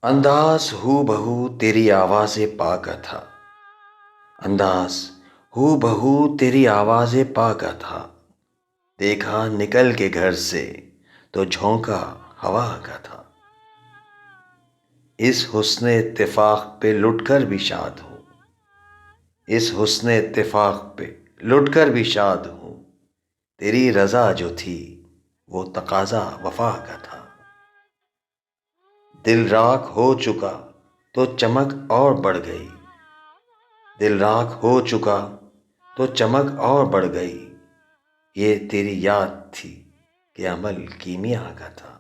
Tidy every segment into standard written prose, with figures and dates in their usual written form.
انداز ہو بہو تیری آواز پا کا تھا، انداز ہو بہو تیری آواز پا کا تھا، دیکھا نکل کے گھر سے تو جھونکا ہوا کا تھا۔ اس حسن اتفاق پہ لٹ کر بھی شاد ہوں، اس حسن اتفاق پہ لٹ کر بھی شاد ہوں، تیری رضا جو تھی وہ تقاضا وفا کا تھا۔ دل راکھ ہو چکا تو چمک اور بڑھ گئی، دل راکھ ہو چکا تو چمک اور بڑھ گئی، یہ تیری یاد تھی کہ عمل کیمیا کا تھا۔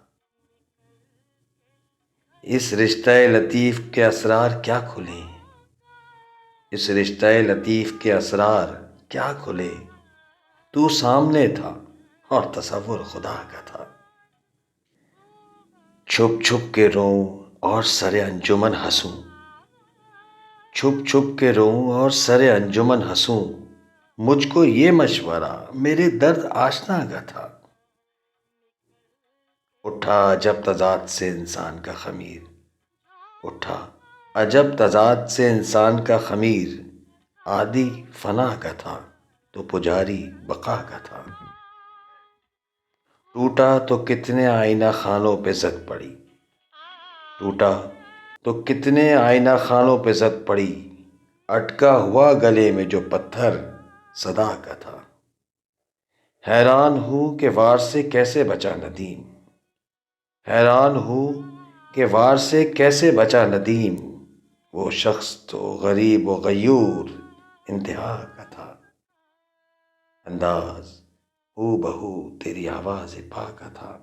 اس رشتہ لطیف کے اسرار کیا کھلیں، اس رشتہ لطیف کے اسرار کیا کھلے، تو سامنے تھا اور تصور خدا کا تھا۔ چھپ چھپ کے روؤں اور سر انجمن ہنسوں، چھپ چھپ کے روؤں اور سر انجمن ہنسوں، مجھ کو یہ مشورہ میرے درد آشنا کا تھا۔ اٹھا عجب تضاد سے انسان کا خمیر، اٹھا عجب تضاد سے انسان کا خمیر، عادی فنا کا تھا تو پجاری بقا کا تھا۔ ٹوٹا تو کتنے آئینہ خانوں پہ زد پڑی، ٹوٹا تو کتنے آئینہ خانوں پہ زد پڑی، اٹکا ہوا گلے میں جو پتھر صدا کا تھا۔ حیران ہوں کہ وار سے کیسے بچا ندیم، حیران ہوں کہ وار سے کیسے بچا ندیم، وہ شخص تو غریب و غیور انتہا کا تھا۔ انداز ہو بہو تیری آواز پا کا تھا۔